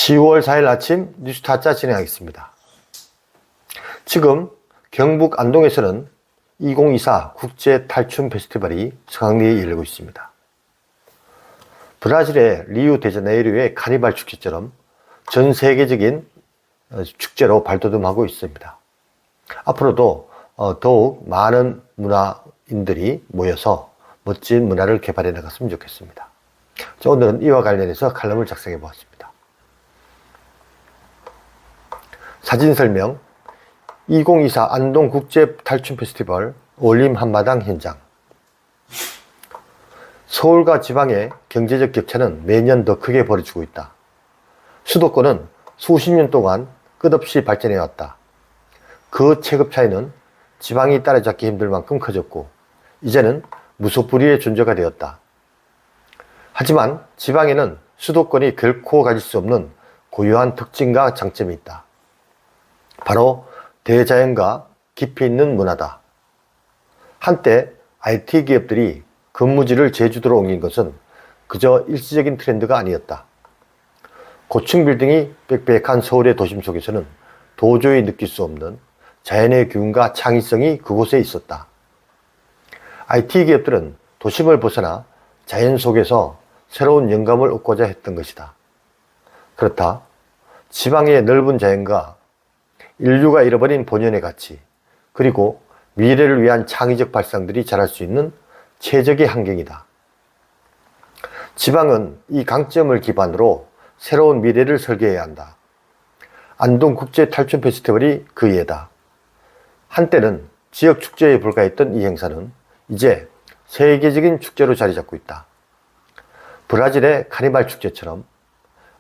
10월 4일 아침 뉴스타짜 진행하겠습니다. 지금 경북 안동에서는 2024 국제 탈춤 페스티벌이 성황리에 열리고 있습니다. 브라질의 리우데자네이루의 카니발 축제처럼 전 세계적인 축제로 발돋움하고 있습니다. 앞으로도 더욱 많은 문화인들이 모여서 멋진 문화를 개발해 나갔으면 좋겠습니다. 자, 오늘은 이와 관련해서 칼럼을 작성해 보았습니다. 사진 설명: 2024 안동 국제 탈춤 페스티벌 어울림 한마당 현장. 서울과 지방의 경제적 격차는 매년 더 크게 벌어지고 있다. 수도권은 수십 년 동안 끝없이 발전해 왔다. 그 체급 차이는 지방이 따라잡기 힘들 만큼 커졌고 이제는 무소불위의 존재가 되었다. 하지만 지방에는 수도권이 결코 가질 수 없는 고유한 특징과 장점이 있다. 바로 대자연과 깊이 있는 문화다. 한때 IT 기업들이 근무지를 제주도로 옮긴 것은 그저 일시적인 트렌드가 아니었다. 고층 빌딩이 빽빽한 서울의 도심 속에서는 도저히 느낄 수 없는 자연의 기운과 창의성이 그곳에 있었다. IT 기업들은 도심을 벗어나 자연 속에서 새로운 영감을 얻고자 했던 것이다. 그렇다. 지방의 넓은 자연과 인류가 잃어버린 본연의 가치, 그리고 미래를 위한 창의적 발상들이 자랄 수 있는 최적의 환경이다. 지방은 이 강점을 기반으로 새로운 미래를 설계해야 한다. 안동 국제 탈춤 페스티벌이 그 예다. 한때는 지역 축제에 불과했던 이 행사는 이제 세계적인 축제로 자리 잡고 있다. 브라질의 카니발 축제처럼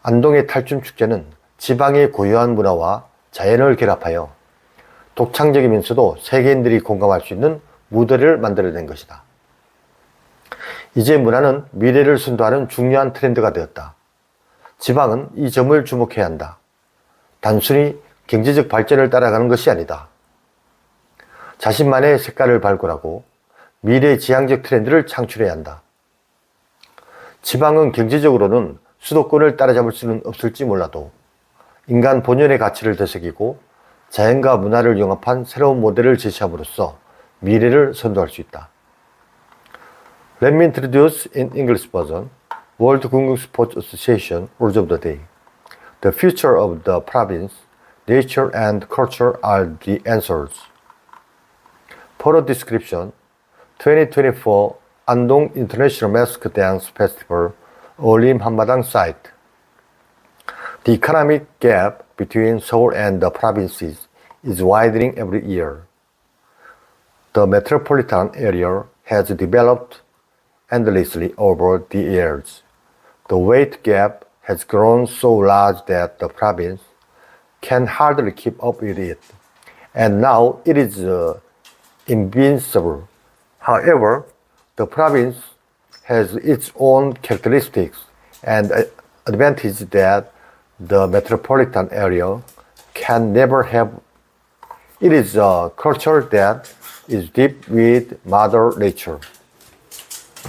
안동의 탈춤 축제는 지방의 고유한 문화와 자연을 결합하여 독창적이면서도 세계인들이 공감할 수 있는 무대를 만들어낸 것이다. 이제 문화는 미래를 선도하는 중요한 트렌드가 되었다. 지방은 이 점을 주목해야 한다. 단순히 경제적 발전을 따라가는 것이 아니다. 자신만의 색깔을 발굴하고 미래지향적 트렌드를 창출해야 한다. 지방은 경제적으로는 수도권을 따라잡을 수는 없을지 몰라도 인간 본연의 가치를 되새기고 자연과 문화를 융합한 새로운 모델을 제시함으로써 미래를 선도할 수 있다. Let me introduce in English version World Gungung Sports Association Words of the Day. The future of the province, nature and culture are the answers. For a description, 2024 Andong International Mask Dance Festival 어울림 한마당 site. The economic gap between Seoul and the provinces is widening every year. The metropolitan area has developed endlessly over the years. The weight gap has grown so large that the province can hardly keep up with it, and now it is invincible. However, the province has its own characteristics and advantages that the metropolitan area can never have. It is a culture that is deep with Mother Nature.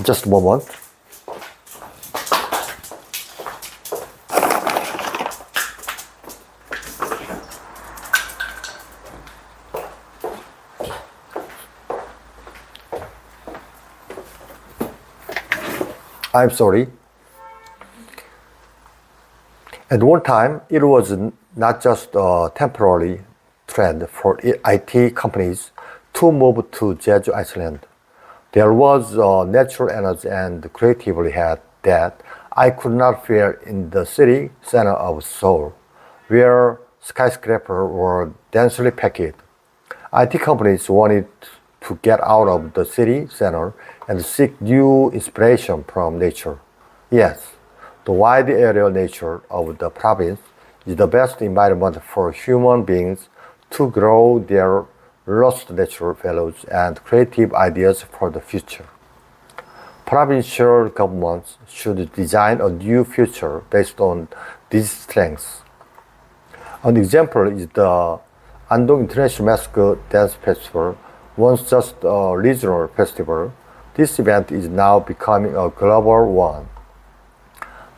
Just a moment. I'm sorry. At one time, it was not just a temporary trend for IT companies to move to Jeju Island. There was a natural energy and creativity that I could not feel in the city center of Seoul, where skyscrapers were densely packed. IT companies wanted to get out of the city center and seek new inspiration from nature. Yes, the wide area nature of the province is the best environment for human beings to grow their lost natural values and creative ideas for the future. Provincial governments should design a new future based on these strengths. An example is the Andong International Mask Dance Festival, once just a regional festival. This event is now becoming a global one.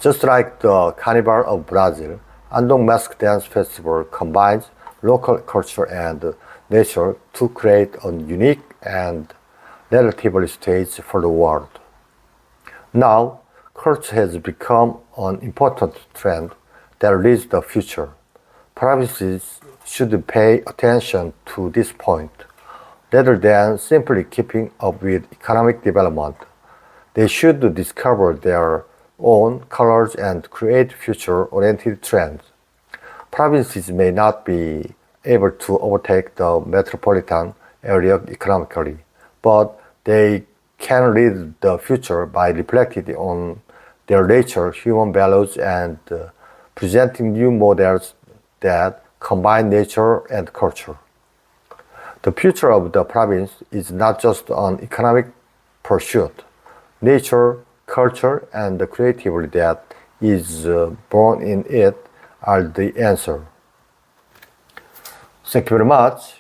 Just like the Carnival of Brazil, Andong Mask Dance Festival combines local culture and nature to create a unique and relatively stage for the world. Now, culture has become an important trend that leads the future. Provinces should pay attention to this point. Rather than simply keeping up with economic development, they should discover their own colors and create future-oriented trends. Provinces may not be able to overtake the metropolitan area economically, but they can lead the future by reflecting on their nature, human values, and presenting new models that combine nature and culture. The future of the province is not just an economic pursuit. Nature, culture, and the creativity that is born in it are the answer. Thank you very much.